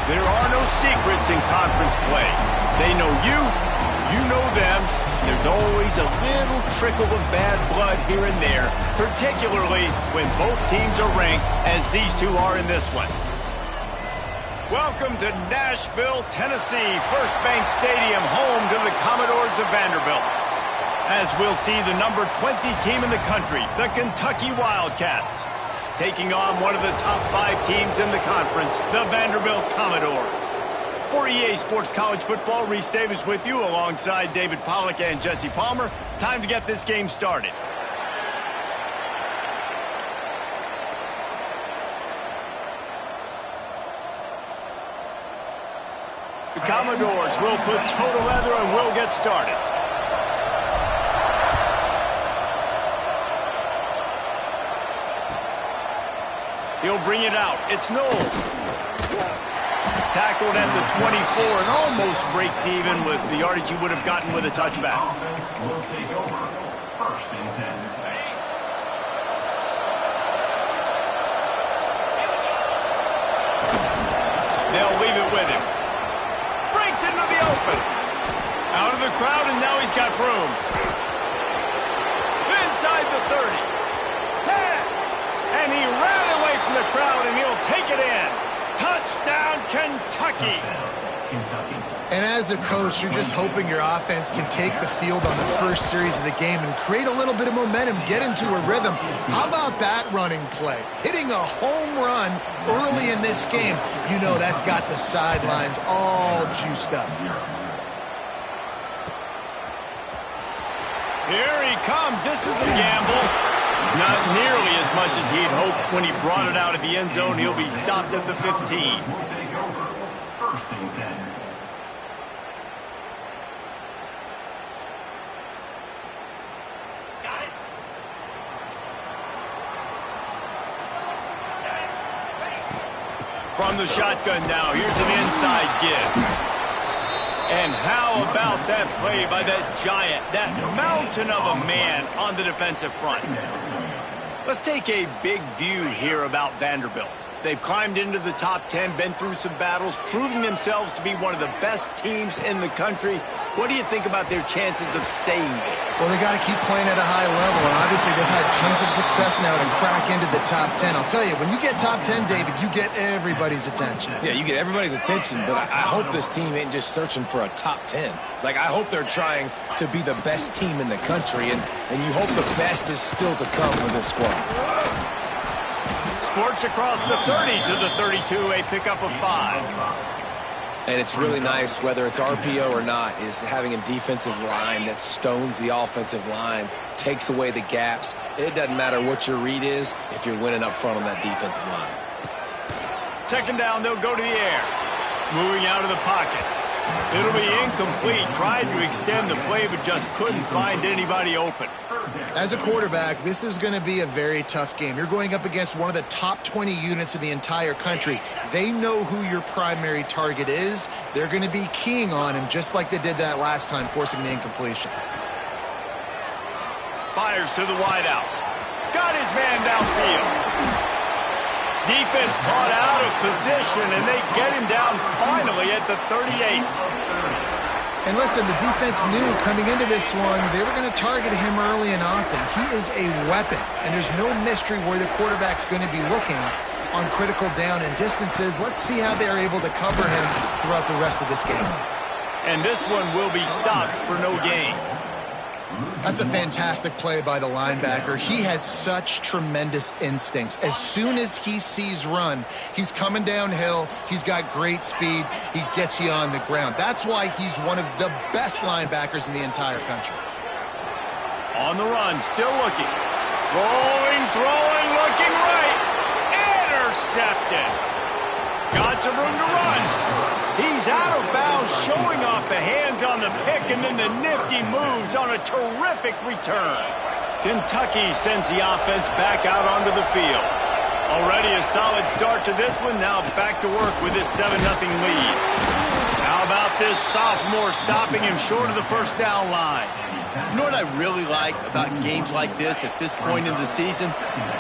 There are no secrets in conference play. They know you, you know them. There's always a little trickle of bad blood here and there, particularly when both teams are ranked, as these two are in this one. Welcome to Nashville, Tennessee, First Bank Stadium, home to the Commodores of Vanderbilt. As we'll see the number 20 team in the country, the Kentucky Wildcats, taking on one of the top 5 teams in the conference, the Vanderbilt Commodores. For EA Sports College Football, Reese Davis with you alongside David Pollack and Jesse Palmer. Time to get this game started. The Commodores will put toe to leather and will get started. He'll bring it out. It's Knowles. Tackled at the 24 and almost breaks even with the yardage he would have gotten with a touchback. Will take over. First and 10. They'll leave it with him. Breaks into the open. Out of the crowd, and now he's got room. Inside the 30. 10. And he ran away from the crowd, and he'll take it in. Touchdown, Kentucky. And as a coach, you're just hoping your offense can take the field on the first series of the game and create a little bit of momentum, get into a rhythm. How about that running play? Hitting a home run early in this game. You know that's got the sidelines all juiced up. Here he comes. This is a gamble. Not nearly as much as he'd hoped when he brought it out of the end zone. He'll be stopped at the 15. First and 10. From the shotgun now, here's an inside give. And how about that play by that giant, that mountain of a man on the defensive front? Let's take a big view here about Vanderbilt. They've climbed into the top 10, been through some battles, proving themselves to be one of the best teams in the country. What do you think about their chances of staying there? Well, they got to keep playing at a high level, and obviously they've had tons of success now to crack into the top 10. I'll tell you, when you get top 10, David, you get everybody's attention. Yeah, you get everybody's attention, but I hope this team ain't just searching for a top 10. Like, I hope they're trying to be the best team in the country, and you hope the best is still to come for this squad. Scorch across the 30 to the 32, a pickup of 5. And it's really nice, whether it's RPO or not, is having a defensive line that stones the offensive line, takes away the gaps. It doesn't matter what your read is if you're winning up front on that defensive line. Second down, they'll go to the air. Moving out of the pocket. It'll be incomplete. Tried to extend the play, but just couldn't find anybody open. As a quarterback, this is going to be a very tough game. You're going up against one of the top 20 units in the entire country. They know who your primary target is. They're going to be keying on him, just like they did that last time, forcing the incompletion. Fires to the wideout. Got his man downfield. Defense caught out of position, and they get him down finally at the 38. And listen, the defense knew coming into this one, they were going to target him early and often. He is a weapon, and there's no mystery where the quarterback's going to be looking on critical down and distances. Let's see how they're able to cover him throughout the rest of this game. And this one will be stopped for no gain. That's a fantastic play by the linebacker. He has such tremendous instincts. As soon as he sees run, he's coming downhill. He's got great speed. He gets you on the ground. That's why he's one of the best linebackers in the entire country. On the run, still looking. Rolling, throwing, looking right. Intercepted. Got some room to run. He's out of bounds, showing off the hands on the pick, and then the nifty moves on a terrific return. Kentucky sends the offense back out onto the field. Already a solid start to this one. Now back to work with this 7-0 lead. How about this sophomore stopping him short of the first down line? You know what I really like about games like this at this point in the season?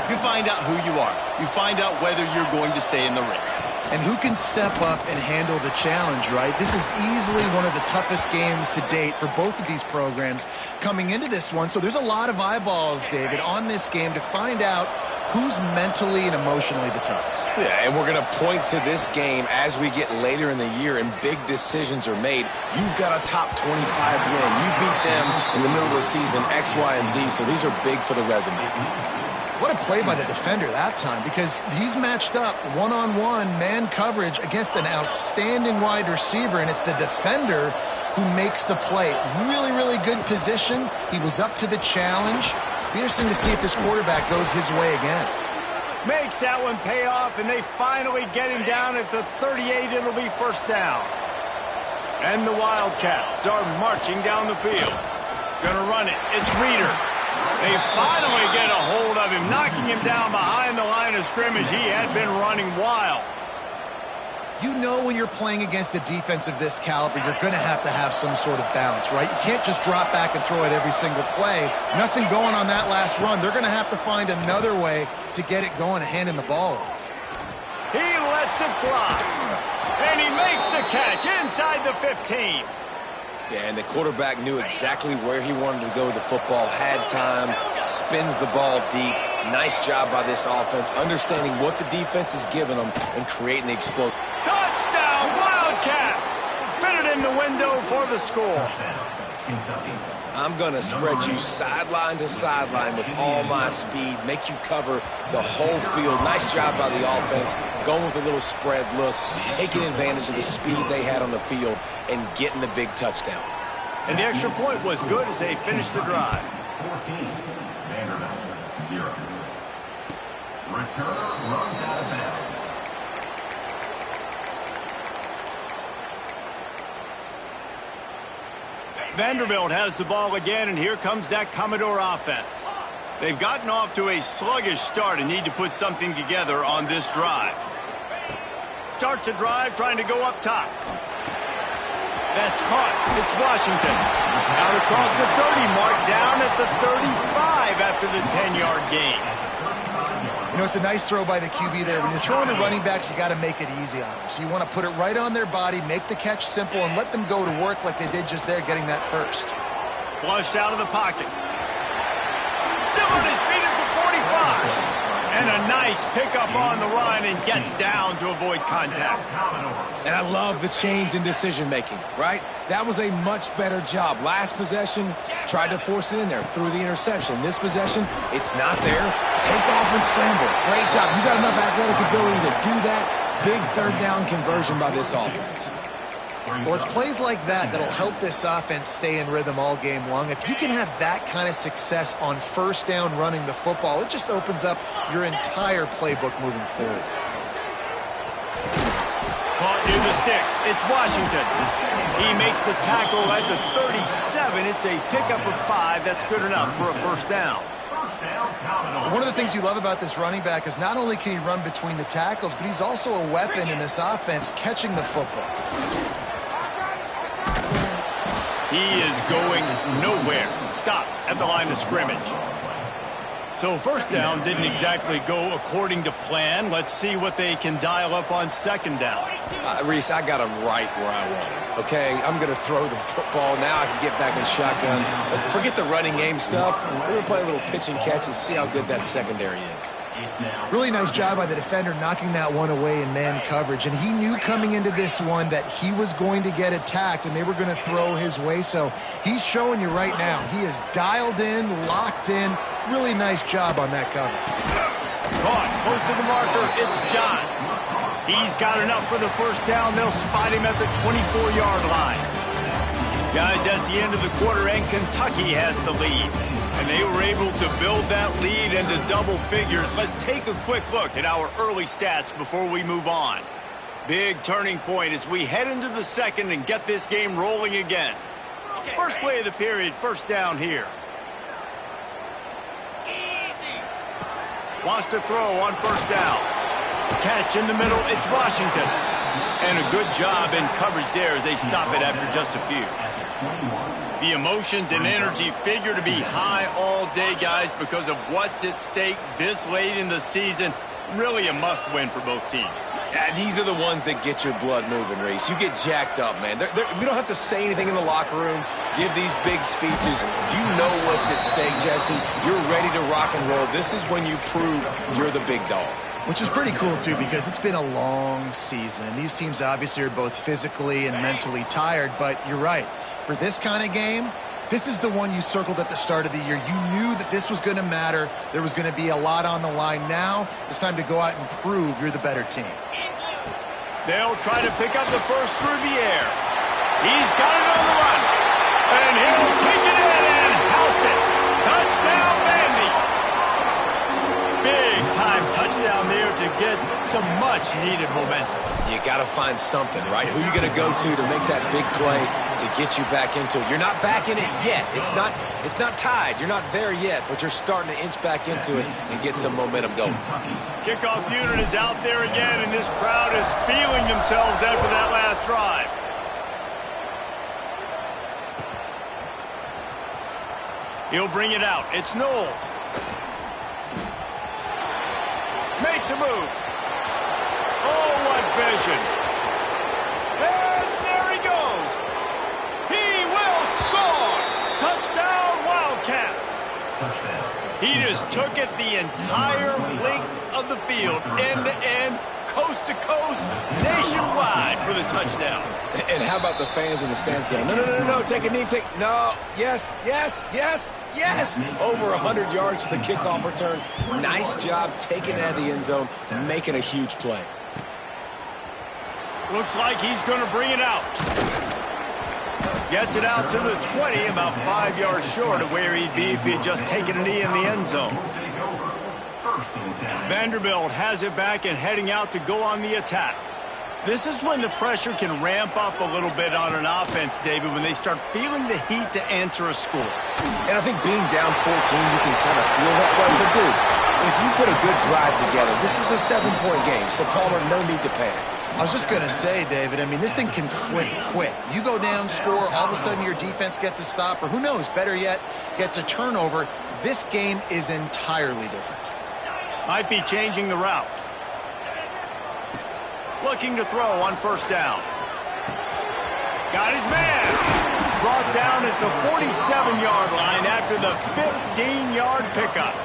You find out who you are. You find out whether you're going to stay in the race. And who can step up and handle the challenge, right? This is easily one of the toughest games to date for both of these programs coming into this one. So there's a lot of eyeballs, David, on this game to find out who's mentally and emotionally the toughest. Yeah, and we're going to point to this game as we get later in the year and big decisions are made. You've got a top 25 win. You beat them in the middle of the season, X, Y, and Z, so these are big for the resume. What a play by the defender that time, because he's matched up one-on-one man coverage against an outstanding wide receiver, and it's the defender who makes the play. Really, really good position. He was up to the challenge. Be interesting to see if this quarterback goes his way again. Makes that one pay off, and they finally get him down at the 38. It'll be first down. And the Wildcats are marching down the field. Gonna run it. It's Reeder. They finally get a hold of him, knocking him down behind the line of scrimmage. He had been running wild. You know when you're playing against a defense of this caliber, you're going to have some sort of balance, right? You can't just drop back and throw it every single play. Nothing going on that last run. They're going to have to find another way to get it going and handing the ball off. He lets it fly. And he makes the catch inside the 15. Yeah, and the quarterback knew exactly where he wanted to go with the football, had time, spins the ball deep. Nice job by this offense, understanding what the defense is giving them and creating the explosion. Touchdown, Wildcats! Fitted in the window for the score. I'm going to spread you sideline to sideline with all my speed, make you cover the whole field. Nice job by the offense, going with a little spread look, taking advantage of the speed they had on the field, and getting the big touchdown. And the extra point was good as they finished the drive. 14, Vanderbilt, 0. Returner runs out of bounds. Vanderbilt has the ball again, and here comes that Commodore offense. They've gotten off to a sluggish start and need to put something together on this drive. Starts a drive trying to go up top. That's caught. It's Washington. Out across the 30 mark, down at the 35 after the 10-yard gain. You know, it's a nice throw by the QB there. When you're throwing to running backs, you got to make it easy on them. So you want to put it right on their body, make the catch simple, and let them go to work like they did just there, getting that first. Flushed out of the pocket. Still on his feet at the 45. And a nice pickup on the run and gets down to avoid contact. And I love the change in decision-making, right? That was a much better job. Last possession, tried to force it in there, threw the interception. This possession, it's not there. Take off and scramble. Great job. You got enough athletic ability to do that. Big third down conversion by this offense. Well, it's plays like that that'll help this offense stay in rhythm all game long. If you can have that kind of success on first down running the football, it just opens up your entire playbook moving forward. Caught near the sticks. It's Washington. He makes the tackle at the 37. It's a pickup of 5. That's good enough for a first down. One of the things you love about this running back is not only can he run between the tackles, but he's also a weapon in this offense catching the football. He is going nowhere. Stop at the line of scrimmage. So first down didn't exactly go according to plan. Let's see what they can dial up on second down. Reese, I got him right where I want him. Okay, I'm going to throw the football. Now I can get back in shotgun. Let's forget the running game stuff. We're going to play a little pitch and catch and see how good that secondary is. Really nice job by the defender knocking that one away in man coverage. And he knew coming into this one that he was going to get attacked and they were going to throw his way. So he's showing you right now. He is dialed in, locked in. Really nice job on that cover. Caught close to the marker. It's Johns. He's got enough for the first down. They'll spot him at the 24-yard line. Guys, that's the end of the quarter, and Kentucky has the lead. And they were able to build that lead into double figures. Let's take a quick look at our early stats before we move on. Big turning point as we head into the second and get this game rolling again. First play of the period, first down here. Wants to throw on first down. Catch in the middle, it's Washington. And a good job in coverage there as they stop it after just a few. The emotions and energy figure to be high all day, guys, because of what's at stake this late in the season. Really a must-win for both teams. Yeah, these are the ones that get your blood moving, Reese. You get jacked up, man. We don't have to say anything in the locker room, give these big speeches. You know what's at stake, Jesse. You're ready to rock and roll. This is when you prove you're the big dog. Which is pretty cool, too, because it's been a long season. And these teams obviously are both physically and mentally tired. But you're right. For this kind of game, this is the one you circled at the start of the year. You knew that this was going to matter. There was going to be a lot on the line. Now it's time to go out and prove you're the better team. They'll try to pick up the first through the air. He's got it on the run. And he'll take it in and house it. Touchdown, Vandy. Big-time touchdown there to get some much-needed momentum. You got to find something, right? Who are you going to go to make that big play to get you back into it? You're not back in it yet. It's not tied. You're not there yet, but you're starting to inch back into it and get some momentum going. Kickoff unit is out there again, and this crowd is feeling themselves after that last drive. He'll bring it out. It's Knowles. Makes a move. Oh, what vision. And there he goes. He will score. Touchdown, Wildcats. He just took it the entire length of the field, end to end, coast to coast, nationwide for the touchdown. And how about the fans in the stands going, no, take a knee, no, yes. Over 100 yards for the kickoff return. Nice job taking it out of the end zone, making a huge play. Looks like he's going to bring it out. Gets it out to the 20, about 5 yards short of where he'd be if he had just taken a knee in the end zone. Vanderbilt has it back and heading out to go on the attack. This is when the pressure can ramp up a little bit on an offense, David, when they start feeling the heat to answer a score. And I think being down 14, you can kind of feel that way. But, dude, if you put a good drive together, this is a 7-point game, so Palmer, no need to panic. I was just going to say, David, I mean, this thing can flip quick. You go down, score, all of a sudden your defense gets a stop, or who knows, better yet, gets a turnover. This game is entirely different. Might be changing the route. Looking to throw on first down. Got his man. Brought down at the 47-yard line after the 15-yard pickup.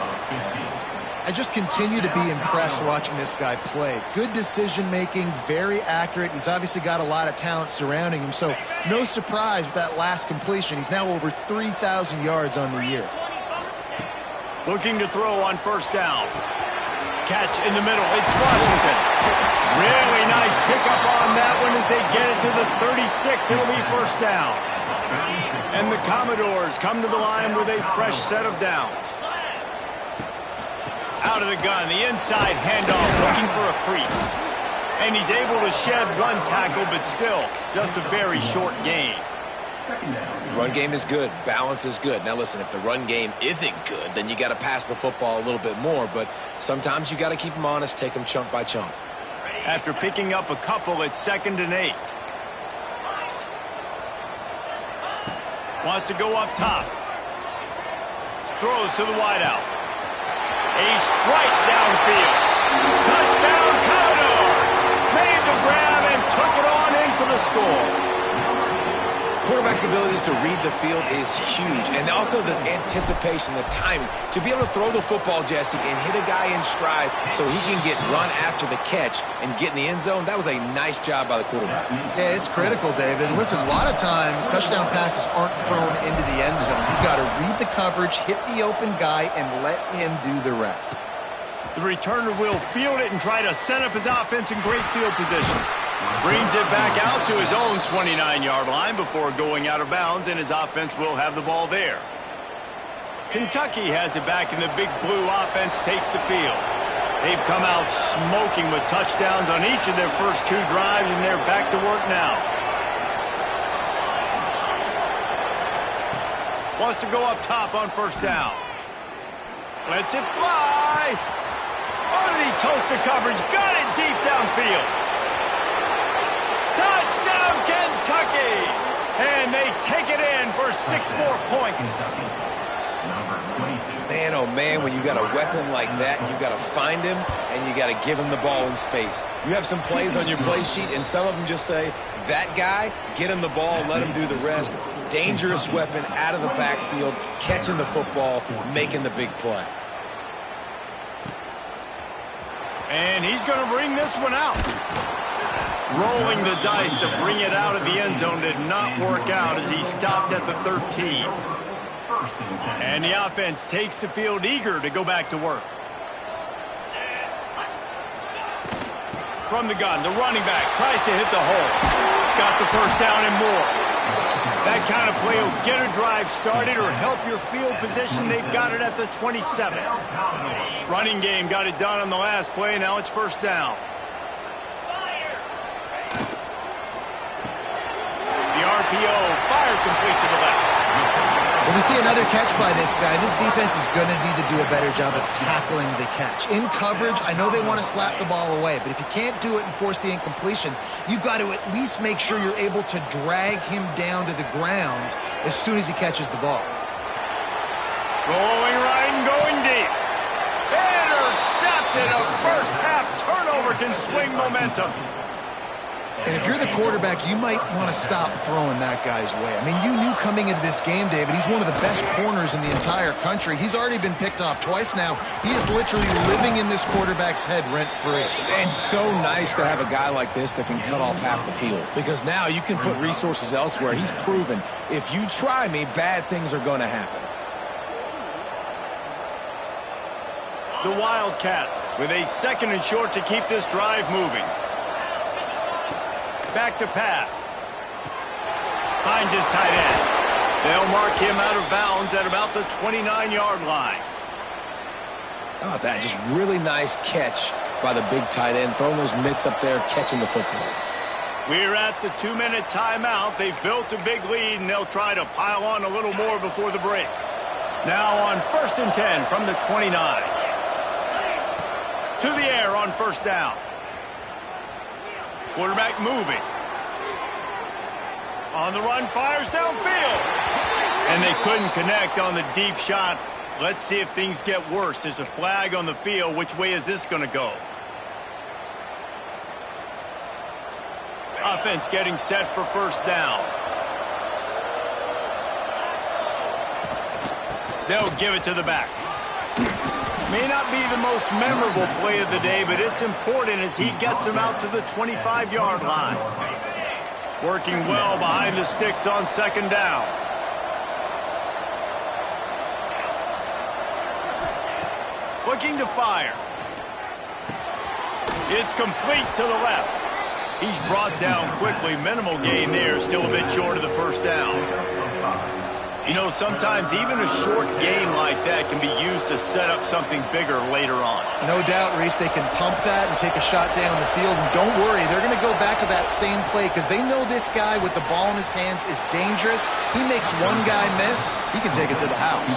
I just continue to be impressed watching this guy play. Good decision-making, very accurate. He's obviously got a lot of talent surrounding him, so no surprise with that last completion. He's now over 3,000 yards on the year. Looking to throw on first down. Catch in the middle. It's Washington. Really nice pickup on that one as they get it to the 36. It'll be first down. And the Commodores come to the line with a fresh set of downs. Out of the gun, the inside handoff, looking for a crease. And he's able to shed one tackle, but still, just a very short gain. Run game is good. Balance is good. Now, listen, if the run game isn't good, then you got to pass the football a little bit more. But sometimes you got to keep them honest, take them chunk by chunk. After picking up a couple, it's 2nd and 8. Wants to go up top. Throws to the wideout. A strike downfield. Touchdown, Commodores. Made the grab and took it on in for the score. Quarterback's abilities to read the field is huge, and also the anticipation, the timing. To be able to throw the football, Jesse, and hit a guy in stride so he can get run after the catch and get in the end zone, that was a nice job by the quarterback. Yeah, it's critical, David. Listen, a lot of times touchdown passes aren't thrown into the end zone. You've got to read the coverage, hit the open guy, and let him do the rest. The returner will field it and try to set up his offense in great field position. Brings it back out to his own 29-yard line before going out of bounds, and his offense will have the ball there. Kentucky has it back, and the Big Blue offense takes the field. They've come out smoking with touchdowns on each of their first 2 drives, and they're back to work now. Wants to go up top on first down. Lets it fly. Underneath toast to coverage. Got it deep downfield. Touchdown, Kentucky! And they take it in for 6 more points. Man, oh man, when you got a weapon like that, you got to find him and you got to give him the ball in space. You have some plays on your play sheet, and some of them just say, that guy, get him the ball, let him do the rest. Dangerous weapon out of the backfield, catching the football, making the big play. And he's going to bring this one out. Rolling the dice to bring it out of the end zone did not work out as he stopped at the 13. And the offense takes the field eager to go back to work. From the gun, the running back tries to hit the hole. Got the first down and more. That kind of play will get a drive started or help your field position. They've got it at the 27. Running game got it done on the last play. Now it's first down. The RPO fired complete to the left. When we see another catch by this guy, this defense is going to need to do a better job of tackling the catch. In coverage, I know they want to slap the ball away, but if you can't do it and force the incompletion, you've got to at least make sure you're able to drag him down to the ground as soon as he catches the ball. Rolling right and going deep. Intercepted. A first half turnover can swing momentum. And if you're the quarterback, you might want to stop throwing that guy's way. I mean, you knew coming into this game, David, he's one of the best corners in the entire country. He's already been picked off twice now. He is literally living in this quarterback's head rent-free. It's so nice to have a guy like this that can cut off half the field, because now you can put resources elsewhere. He's proven, if you try me, bad things are going to happen. The Wildcats with a 2nd and short to keep this drive moving. Back to pass. Finds his tight end. They'll mark him out of bounds at about the 29-yard line. How about that? Just really nice catch by the big tight end, throwing those mitts up there, catching the football. We're at the 2-minute timeout. They've built a big lead, and they'll try to pile on a little more before the break. Now on 1st and 10 from the 29. To the air on first down. Quarterback moving. On the run, fires downfield. And they couldn't connect on the deep shot. Let's see if things get worse. There's a flag on the field. Which way is this going to go? Offense getting set for first down. They'll give it to the back. May not be the most memorable play of the day, but it's important as he gets him out to the 25-yard line. Working well behind the sticks on 2nd down. Looking to fire. It's complete to the left. He's brought down quickly. Minimal gain there, still a bit short of the first down. You know, sometimes even a short game like that can be used to set up something bigger later on. No doubt, Reese, they can pump that and take a shot down the field. And don't worry, they're going to go back to that same play because they know this guy with the ball in his hands is dangerous. He makes one guy miss, he can take it to the house.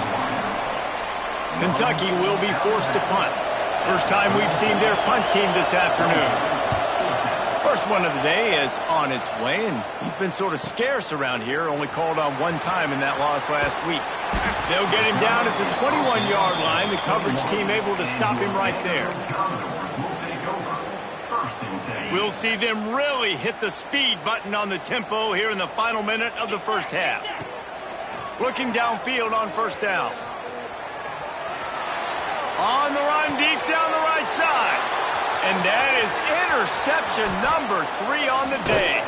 Kentucky will be forced to punt. First time we've seen their punt team this afternoon. First one of the day is on its way, and he's been sort of scarce around here, only called on one time in that loss last week. They'll get him down at the 21-yard line. The coverage team able to stop him right there. We'll see them really hit the speed button on the tempo here in the final minute of the first half. Looking downfield on first down. On the run, deep down the right side. And that is interception number 3 on the day.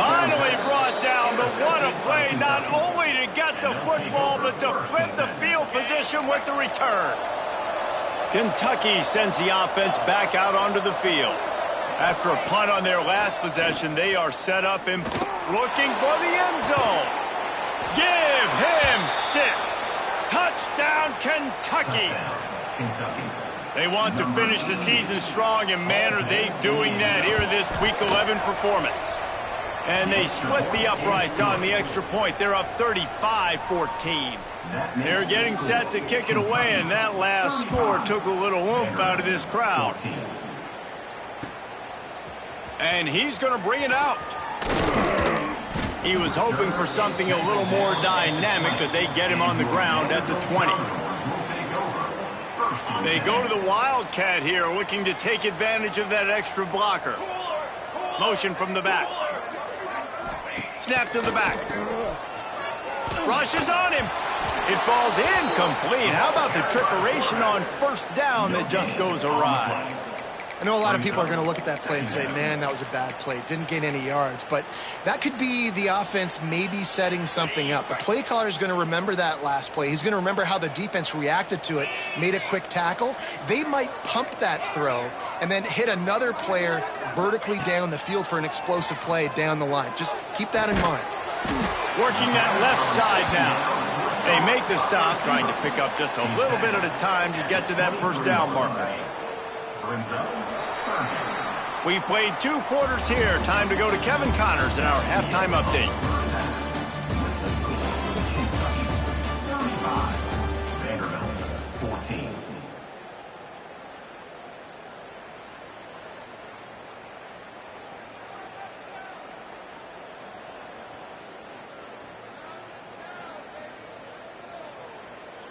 Finally brought down, but what a play, not only to get the football, but to flip the field position with the return. Kentucky sends the offense back out onto the field. After a punt on their last possession, they are set up and looking for the end zone. Give him 6. Touchdown, Kentucky. They want to finish the season strong, and man, are they doing that here in this Week 11 performance. And they split the uprights on the extra point. They're up 35-14. They're getting set to kick it away, and that last score took a little oomph out of this crowd. And he's going to bring it out. He was hoping for something a little more dynamic, but they get him on the ground at the 20. They go to the Wildcat here, looking to take advantage of that extra blocker. Motion from the back. Snap to the back. Rushes on him. It falls incomplete. How about the trickeration on first down that just goes awry? I know a lot of people are going to look at that play and say, man, that was a bad play. Didn't gain any yards. But that could be the offense maybe setting something up. The play caller is going to remember that last play. He's going to remember how the defense reacted to it, made a quick tackle. They might pump that throw and then hit another player vertically down the field for an explosive play down the line. Just keep that in mind. Working that left side now. They make the stop, trying to pick up just a little bit at a time to get to that first down marker. We've played 2 quarters here. Time to go to Kevin Connors in our halftime update. Vanderbilt, 14.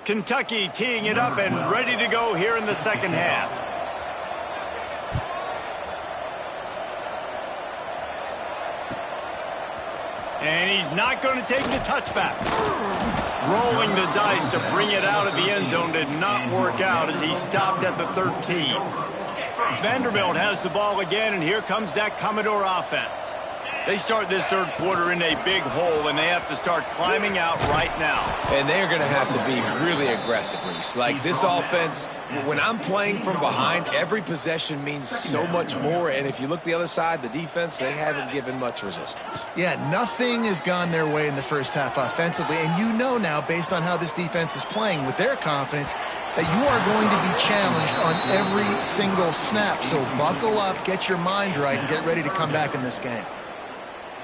Kentucky teeing it up and ready to go here in the second half. And he's not going to take the touchback. Rolling the dice to bring it out of the end zone did not work out as he stopped at the 13. Vanderbilt has the ball again, and here comes that Commodore offense. They start this third quarter in a big hole, and they have to start climbing out right now. And they're going to have to be really aggressive, Reese. Like this offense, when I'm playing from behind, every possession means so much more. And if you look the other side, the defense, they haven't given much resistance. Yeah, nothing has gone their way in the first half offensively. And you know now, based on how this defense is playing with their confidence, that you are going to be challenged on every single snap. So buckle up, get your mind right, and get ready to come back in this game.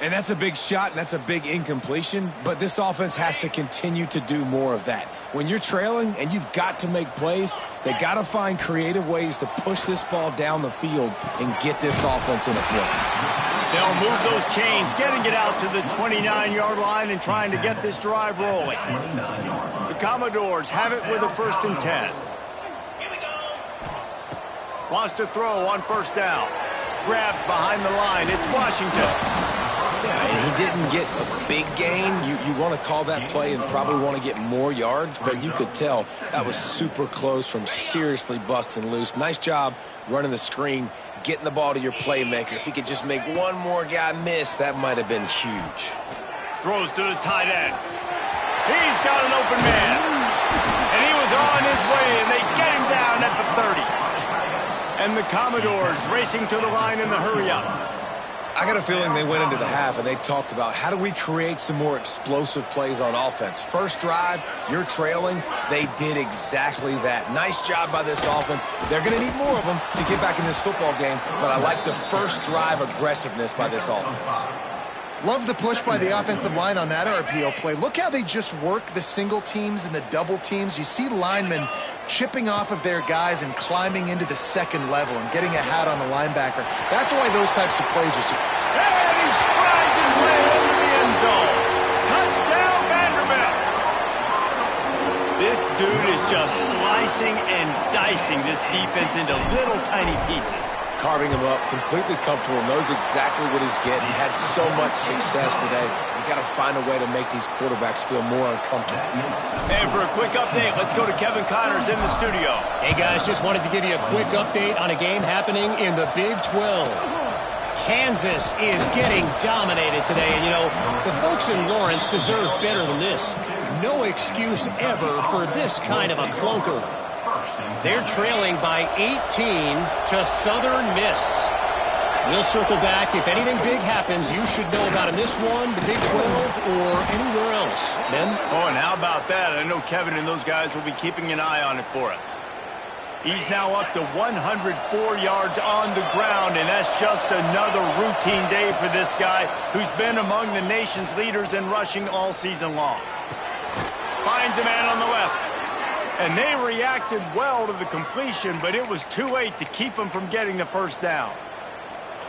And that's a big shot, and that's a big incompletion, but this offense has to continue to do more of that. When you're trailing and you've got to make plays, they got to find creative ways to push this ball down the field and get this offense in a flow. They'll move those chains, getting it out to the 29-yard line and trying to get this drive rolling. The Commodores have it with a 1st and 10. Wants to throw on first down. Grabbed behind the line. It's Washington. And he didn't get a big gain. You want to call that play and probably want to get more yards, but you could tell that was super close from seriously busting loose. Nice job running the screen, getting the ball to your playmaker. If he could just make one more guy miss, that might have been huge. Throws to the tight end. He's got an open man. And he was on his way, and they get him down at the 30. And the Commodores racing to the line in the hurry-up. I got a feeling they went into the half and they talked about how do we create some more explosive plays on offense. First drive, you're trailing. They did exactly that. Nice job by this offense. They're going to need more of them to get back in this football game, but I like the first drive aggressiveness by this offense. Love the push by the offensive line on that RPO play. Look how they just work the single teams and the double teams. You see linemen chipping off of their guys and climbing into the second level and getting a hat on the linebacker. That's why those types of plays are so... And he strides his way into the end zone. Touchdown, Vanderbilt. This dude is just slicing and dicing this defense into little tiny pieces. Carving him up, completely comfortable, knows exactly what he's getting, had so much success today. You got to find a way to make these quarterbacks feel more uncomfortable. And for a quick update, let's go to Kevin Connors in the studio. Hey guys, just wanted to give you a quick update on a game happening in the Big 12. Kansas is getting dominated today, and you know, the folks in Lawrence deserve better than this. No excuse ever for this kind of a clunker. They're trailing by 18 to Southern Miss. We'll circle back. If anything big happens, you should know about in this one, the Big 12, or anywhere else. Ben? Oh, and how about that? I know Kevin and those guys will be keeping an eye on it for us. He's now up to 104 yards on the ground, and that's just another routine day for this guy who's been among the nation's leaders in rushing all season long. Finds a man on the left. And they reacted well to the completion, but it was too late to keep him from getting the first down.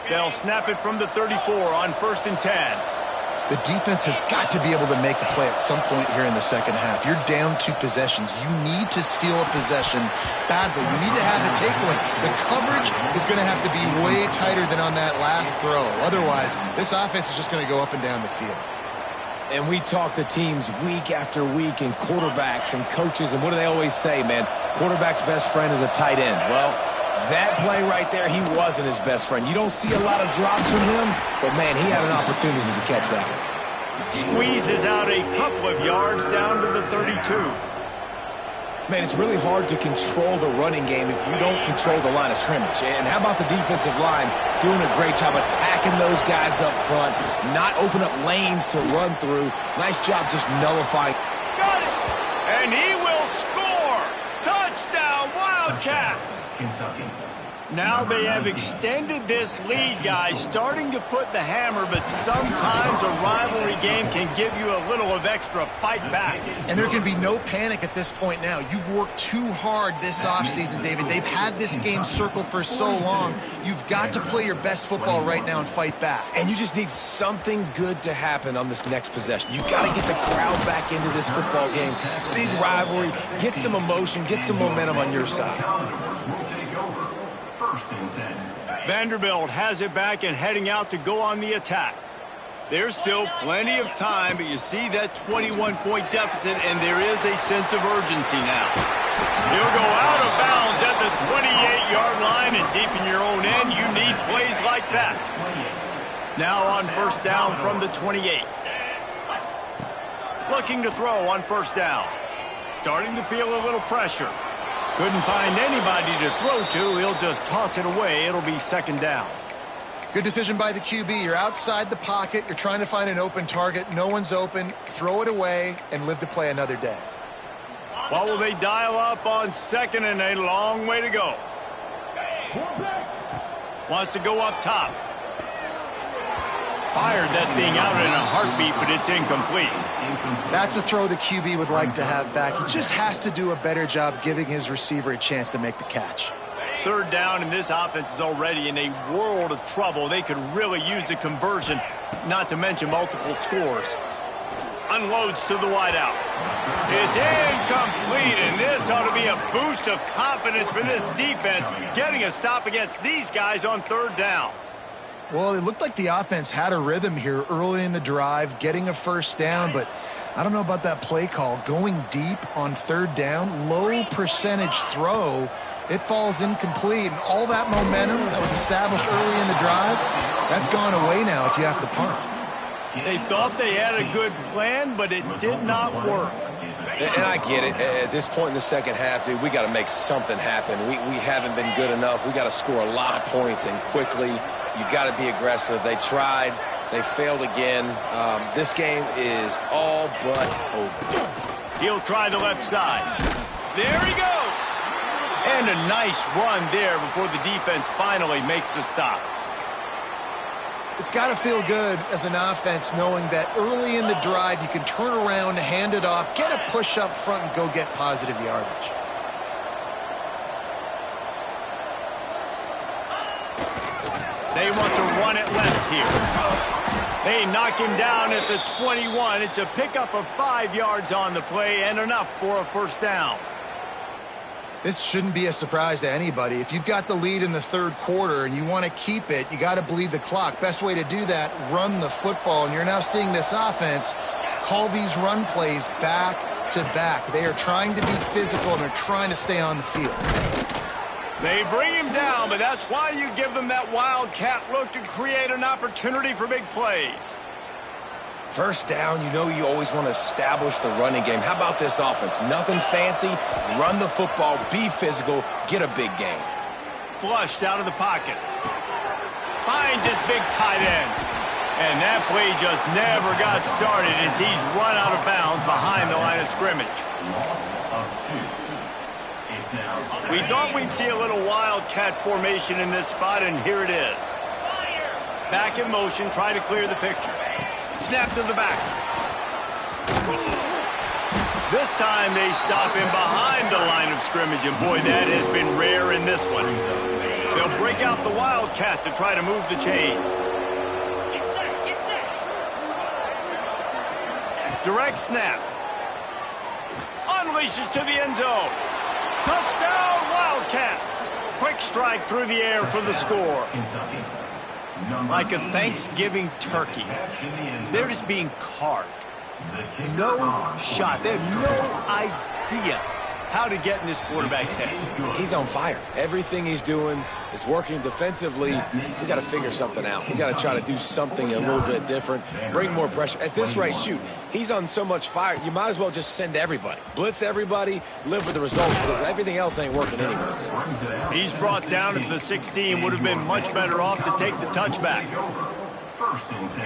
They'll snap it from the 34 on 1st and 10. The defense has got to be able to make a play at some point here in the second half. You're down 2 possessions. You need to steal a possession badly. You need to have a takeaway. The coverage is going to have to be way tighter than on that last throw. Otherwise, this offense is just going to go up and down the field. And we talk to teams week after week and quarterbacks and coaches, and what do they always say, man? Quarterback's best friend is a tight end. Well, that play right there, he wasn't his best friend. You don't see a lot of drops from him, but, man, he had an opportunity to catch that one. Squeezes out a couple of yards down to the 32. Man, it's really hard to control the running game if you don't control the line of scrimmage. And how about the defensive line doing a great job attacking those guys up front, not open up lanes to run through. Nice job just nullifying. Got it! And he will score! Touchdown, Wildcats! Kentucky. Now they have extended this lead, guys, starting to put the hammer, but sometimes a rivalry game can give you a little of extra fight back. And there can be no panic at this point now. You've worked too hard this offseason, David. They've had this game circled for so long. You've got to play your best football right now and fight back. And you just need something good to happen on this next possession. You've got to get the crowd back into this football game. Big rivalry. Get some emotion. Get some momentum on your side. Vanderbilt has it back and heading out to go on the attack. There's still plenty of time, but you see that 21-point deficit, and there is a sense of urgency now. He'll go out of bounds at the 28-yard line, and deep in your own end, you need plays like that. Now on 1st down from the 28. Looking to throw on 1st down. Starting to feel a little pressure. Couldn't find anybody to throw to. He'll just toss it away. It'll be 2nd down. Good decision by the QB. You're outside the pocket. You're trying to find an open target. No one's open. Throw it away and live to play another day. What will they dial up on 2nd and a long way to go? Wants to go up top. Fired that thing out in a heartbeat, but it's incomplete. That's a throw the QB would like to have back. He just has to do a better job giving his receiver a chance to make the catch. 3rd down, and this offense is already in a world of trouble. They could really use a conversion, not to mention multiple scores. Unloads to the wideout. It's incomplete, and this ought to be a boost of confidence for this defense, getting a stop against these guys on 3rd down. Well, it looked like the offense had a rhythm here early in the drive, getting a 1st down, but I don't know about that play call. Going deep on 3rd down, low percentage throw, it falls incomplete, and all that momentum that was established early in the drive, that's gone away now if you have to punt. They thought they had a good plan, but it did not work. And I get it. At this point in the second half, dude, we got to make something happen. We haven't been good enough. We got to score a lot of points and quickly. You got to be aggressive. They tried. They failed again. This game is all but over. He'll try the left side. There he goes. And a nice run there before the defense finally makes the stop. It's got to feel good as an offense knowing that early in the drive you can turn around, hand it off, get a push up front, and go get positive yardage. They want to run it left here. They knock him down at the 21. It's a pickup of 5 yards on the play and enough for a 1st down. This shouldn't be a surprise to anybody. If you've got the lead in the 3rd quarter and you want to keep it, you got to bleed the clock. Best way to do that, run the football. And you're now seeing this offense call these run plays back to back. They are trying to be physical and they're trying to stay on the field. They bring him down, but that's why you give them that wildcat look to create an opportunity for big plays. 1st down, you know you always want to establish the running game. How about this offense? Nothing fancy. Run the football, be physical, get a big gain. Flushed out of the pocket. Finds his big tight end. And that play just never got started as he's run out of bounds behind the line of scrimmage. We thought we'd see a little wildcat formation in this spot, and here it is. Back in motion, try to clear the picture. Snap to the back. This time they stop him behind the the line of scrimmage, and boy, that has been rare in this one. They'll break out the Wildcat to try to move the chains. Direct snap. Unleashes to the end zone. Touchdown, Wildcats. Quick strike through the air for the score. Like a Thanksgiving turkey. They're just being carved. No shot. They have no idea how to get in this quarterback's head. He's on fire. Everything he's doing is working defensively. We got to figure something out. We got to try to do something a little bit different, bring more pressure. At this rate, shoot, he's on so much fire, you might as well just send everybody. Blitz everybody, live with the results, because everything else ain't working anyways. He's brought down at the 16. Would have been much better off to take the touchback.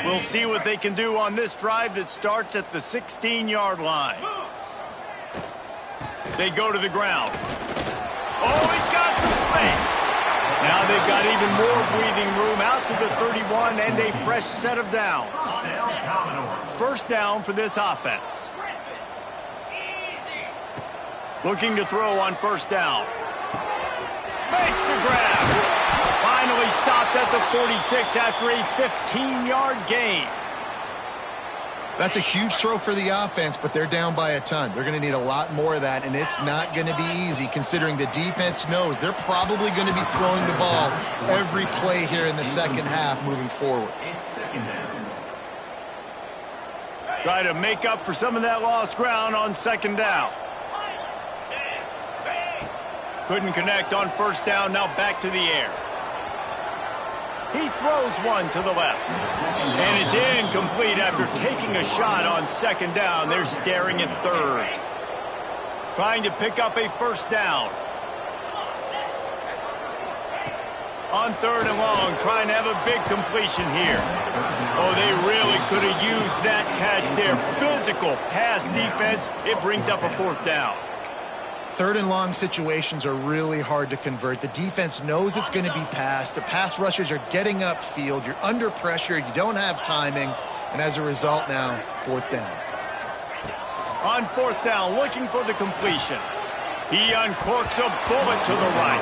We'll see what they can do on this drive that starts at the 16-yard line. They go to the ground. Oh, he's got some space. Now they've got even more breathing room out to the 31 and a fresh set of downs. First down for this offense. Looking to throw on first down. Makes the grab. Finally stopped at the 46 after a 15-yard gain. That's a huge throw for the offense, but they're down by a ton. They're going to need a lot more of that, and it's not going to be easy considering the defense knows they're probably going to be throwing the ball every play here in the second half moving forward. Try to make up for some of that lost ground on second down. Couldn't connect on first down, now back to the air. He throws one to the left. And it's incomplete after taking a shot on second down. They're staring at third. Trying to pick up a first down. On third and long, trying to have a big completion here. Oh, they really could have used that catch there. Physical pass defense. It brings up a fourth down. Third and long situations are really hard to convert. The defense knows it's going to be passed. The pass rushers are getting upfield. You're under pressure. You don't have timing. And as a result now, fourth down. On fourth down, looking for the completion. He uncorks a bullet to the right.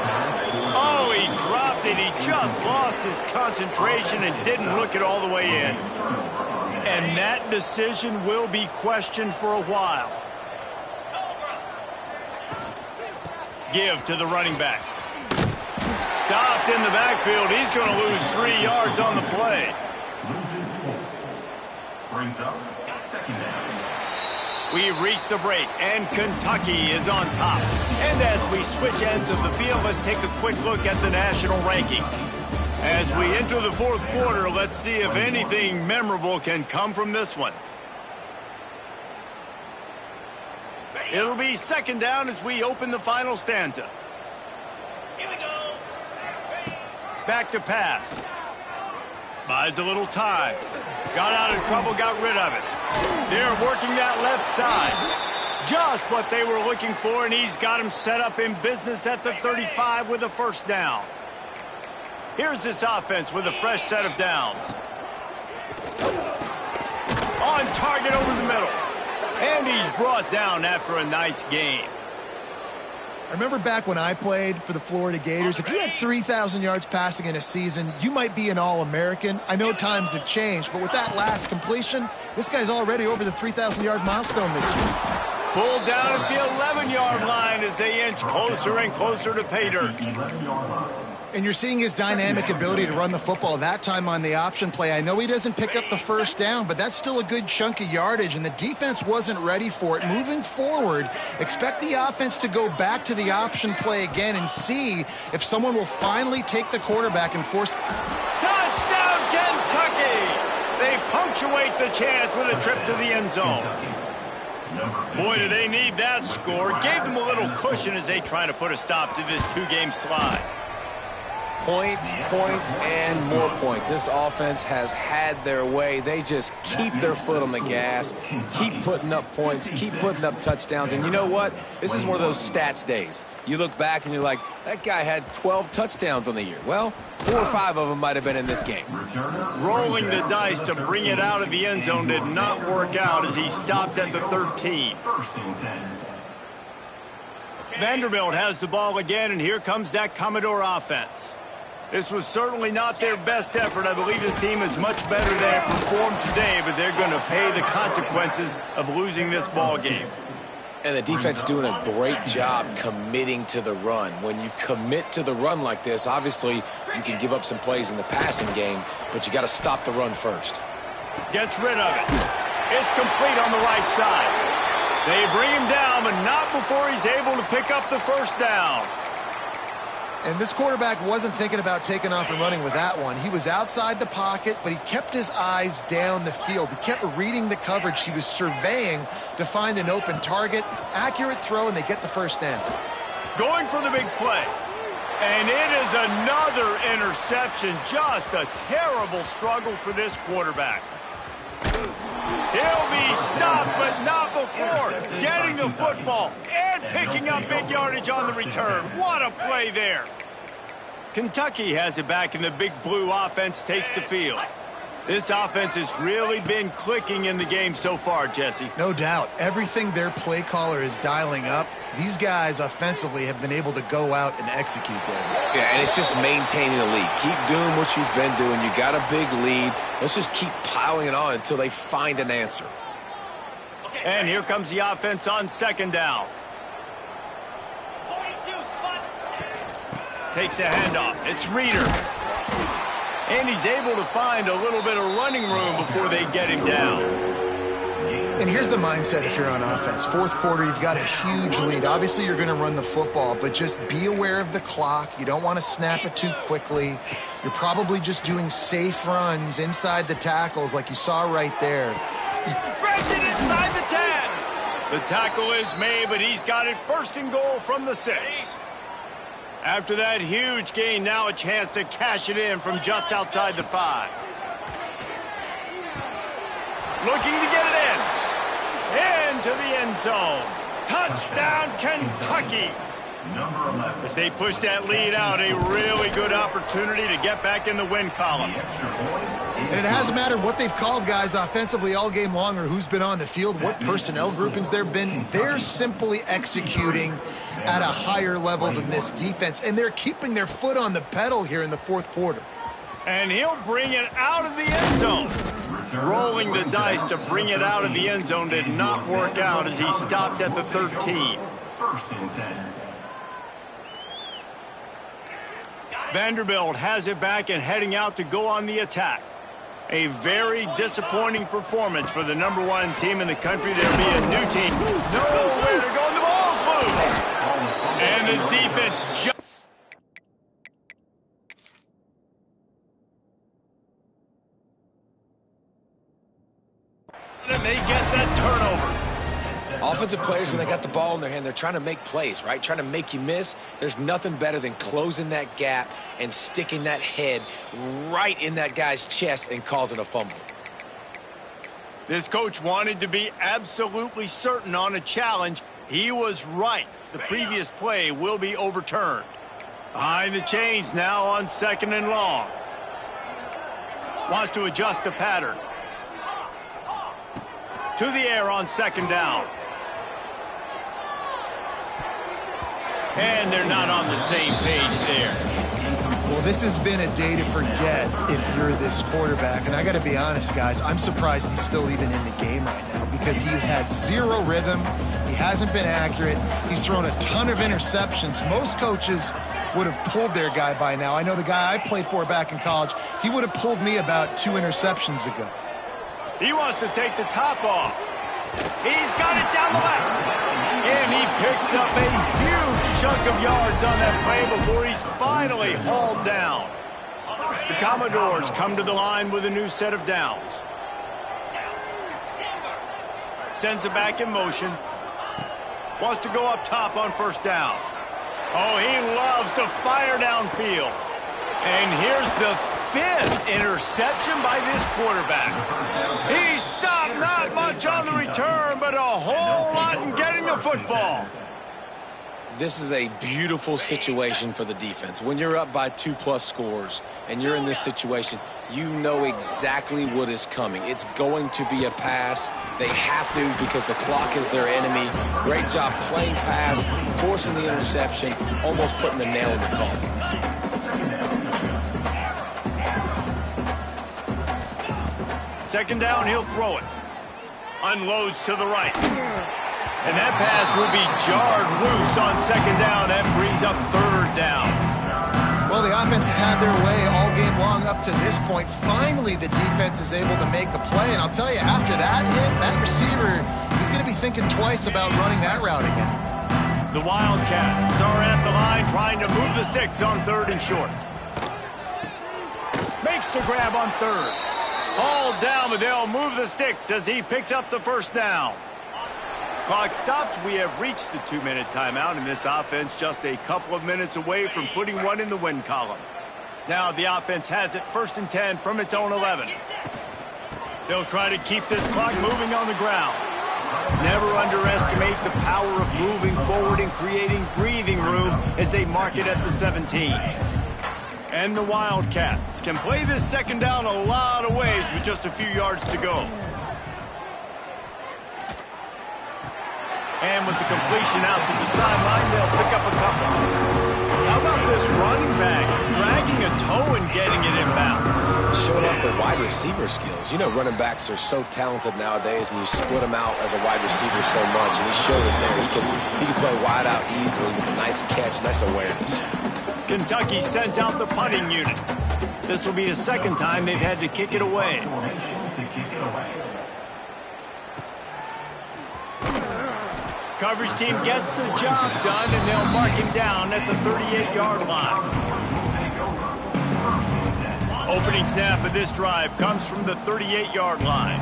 Oh, he dropped it. He just lost his concentration and didn't look it all the way in. And that decision will be questioned for a while. Give to the running back. Stopped in the backfield. He's going to lose 3 yards on the play. Brings up second down. We've reached the break, and Kentucky is on top. And as we switch ends of the field, let's take a quick look at the national rankings. As we enter the fourth quarter, let's see if anything memorable can come from this one. It'll be second down as we open the final stanza. Here we go. Back to pass. Buys a little time. Got out of trouble, got rid of it. They're working that left side. Just what they were looking for, and he's got him set up in business at the 35 with a first down. Here's this offense with a fresh set of downs. On target over the middle. And he's brought down after a nice game. I remember back when I played for the Florida Gators, if you had 3,000 yards passing in a season, you might be an All-American. I know times have changed, but with that last completion, this guy's already over the 3,000-yard milestone this year. Pulled down at the 11-yard line as they inch closer and closer to pay dirt. And you're seeing his dynamic ability to run the football, that time on the option play. I know he doesn't pick up the first down, but that's still a good chunk of yardage, and the defense wasn't ready for it. Moving forward, expect the offense to go back to the option play again and see if someone will finally take the quarterback and force... Touchdown, Kentucky! They punctuate the chance with a trip to the end zone. Boy, do they need that score. Gave them a little cushion as they try to put a stop to this two-game slide. Points, points, and more points. This offense has had their way. They just keep their foot on the gas, keep putting up points, keep putting up touchdowns. And you know what? This is one of those stats days. You look back and you're like, that guy had 12 touchdowns on the year. Well, 4 or 5 of them might have been in this game. Rolling the dice to bring it out of the end zone did not work out as he stopped at the 13. Vanderbilt has the ball again, and here comes that Commodore offense. This was certainly not their best effort. I believe this team is much better than it performed today, but they're going to pay the consequences of losing this ball game. And the defense doing a great job committing to the run. When you commit to the run like this, obviously you can give up some plays in the passing game, but you got to stop the run first. Gets rid of it. It's complete on the right side. They bring him down, but not before he's able to pick up the first down. And this quarterback wasn't thinking about taking off and running with that one. He was outside the pocket, but he kept his eyes down the field. He kept reading the coverage. He was surveying to find an open target. Accurate throw, and they get the first down. Going for the big play. And it is another interception. Just a terrible struggle for this quarterback. He'll be stopped, but not before getting the football and picking up big yardage on the return. What a play there. Kentucky has it back, and the big blue offense takes the field. This offense has really been clicking in the game so far, Jesse. No doubt. Everything their play caller is dialing up, these guys offensively have been able to go out and execute there. Yeah, and it's just maintaining the lead. Keep doing what you've been doing. You got a big lead. Let's just keep piling it on until they find an answer. And here comes the offense on second down. Takes the handoff. It's Reeder. And he's able to find a little bit of running room before they get him down. And here's the mindset if you're on offense. Fourth quarter, you've got a huge lead. Obviously, you're going to run the football, but just be aware of the clock. You don't want to snap it too quickly. You're probably just doing safe runs inside the tackles like you saw right there. Grabs it inside the 10. The tackle is made, but he's got it first and goal from the 6. After that huge gain, now a chance to cash it in from just outside the 5. Looking to get it in. Into the end zone. Touchdown, Kentucky. As they push that lead out, a really good opportunity to get back in the win column. And it hasn't mattered what they've called guys offensively all game long or who's been on the field, what personnel groupings there have been. They're simply executing at a higher level than this defense, and they're keeping their foot on the pedal here in the fourth quarter. And he'll bring it out of the end zone. Rolling the dice to bring it out of the end zone did not work out as he stopped at the 13. First and 10. Vanderbilt has it back and heading out to go on the attack. A very disappointing performance for the #1 team in the country. There'll be a new team. Nowhere to go, and the ball's loose. And the defense just... And they get that turnover. Offensive players, when they got the ball in their hand, they're trying to make plays, right? Trying to make you miss. There's nothing better than closing that gap and sticking that head right in that guy's chest and causing a fumble. This coach wanted to be absolutely certain on a challenge. He was right. The previous play will be overturned. Behind the chains now on second and long. Wants to adjust the pattern. To the air on second down. And they're not on the same page there. Well, this has been a day to forget if you're this quarterback. And I got to be honest, guys, I'm surprised he's still even in the game right now because he has had zero rhythm. He hasn't been accurate. He's thrown a ton of interceptions. Most coaches would have pulled their guy by now. I know the guy I played for back in college, he would have pulled me about 2 interceptions ago. He wants to take the top off. He's got it down the left. And he picks up a huge chunk of yards on that play before he's finally hauled down. The Commodores come to the line with a new set of downs. Sends it back in motion. Wants to go up top on first down. Oh, he loves to fire downfield. And here's the 5th interception by this quarterback. He stopped not much on the return, but a whole lot in getting the football. This is a beautiful situation for the defense. When you're up by 2+ scores and you're in this situation, you know exactly what is coming. It's going to be a pass. They have to because the clock is their enemy. Great job playing pass, forcing the interception, almost putting the nail in the coffin. Second down, he'll throw it. Unloads to the right. And that pass will be jarred loose on second down. That brings up third down. Well, the offense has had their way all game long up to this point. Finally, the defense is able to make a play. And I'll tell you, after that hit, that receiver, he's going to be thinking twice about running that route again. The Wildcats are at the line trying to move the sticks on 3rd and short. Makes the grab on 3rd. Hauled down, but they'll move the sticks as he picks up the first down. Clock stops. We have reached the 2-minute timeout, and this offense just a couple of minutes away from putting one in the win column. Now the offense has it 1st and 10 from its own 11. They'll try to keep this clock moving on the ground. Never underestimate the power of moving forward and creating breathing room as they mark it at the 17. And the Wildcats can play this second down a lot of ways with just a few yards to go. And with the completion out to the sideline, they'll pick up a couple. How about this running back dragging a toe and getting it inbounds? Showing off the wide receiver skills. You know, running backs are so talented nowadays, and you split them out as a wide receiver so much, and he showed it there. He can play wide out easily with a nice catch, nice awareness. Kentucky sent out the punting unit. This will be the second time they've had to kick it away. Coverage team gets the job done, and they'll mark him down at the 38-yard line. Opening snap of this drive comes from the 38-yard line.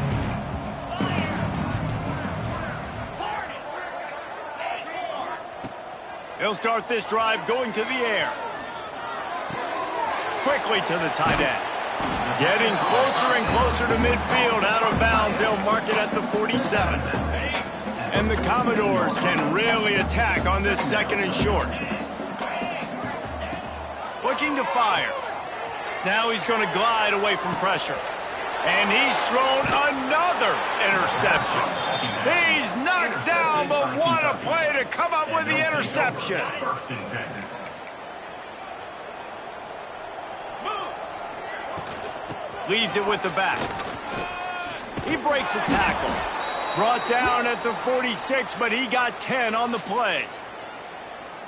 He'll start this drive going to the air. Quickly to the tight end. Getting closer and closer to midfield, out of bounds. They'll mark it at the 47. And the Commodores can really attack on this 2nd and short. Looking to fire. Now he's going to glide away from pressure. And he's thrown another interception. He's knocked down, but what a play to come up with the interception. Leaves it with the back. He breaks a tackle. Brought down at the 46, but he got 10 on the play.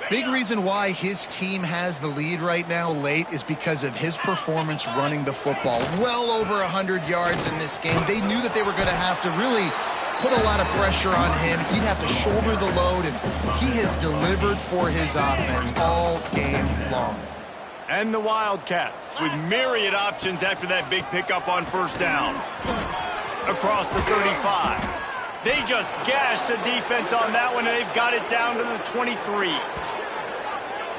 Big reason why his team has the lead right now late is because of his performance running the football. Well over 100 yards in this game. They knew that they were going to have to really put a lot of pressure on him. He'd have to shoulder the load, and he has delivered for his offense all game long. And the Wildcats with myriad options after that big pickup on 1st down. Across the 35. They just gashed the defense on that one, and they've got it down to the 23.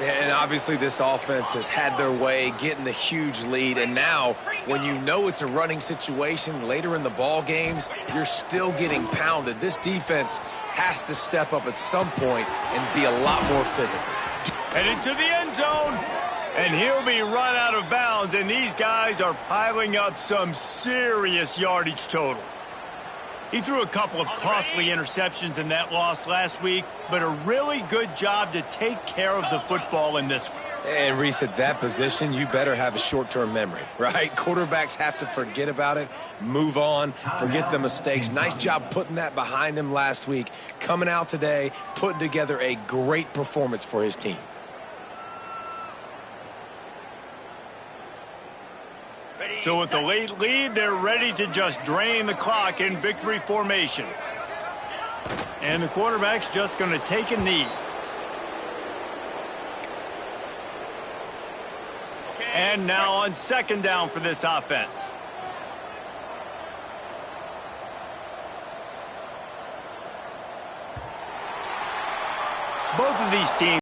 And obviously this offense has had their way, getting the huge lead. And now, when you know it's a running situation later in the ball games, you're still getting pounded. This defense has to step up at some point and be a lot more physical. Headed to the end zone. And he'll be run out of bounds, and these guys are piling up some serious yardage totals. He threw a couple of costly interceptions in that loss last week, but a really good job to take care of the football in this one. And Reese, at that position, you better have a short-term memory, right? Quarterbacks have to forget about it, move on, forget the mistakes. Nice job putting that behind him last week. Coming out today, putting together a great performance for his team. So with the late lead, they're ready to just drain the clock in victory formation. And the quarterback's just going to take a knee. And now on 2nd down for this offense. Both of these teams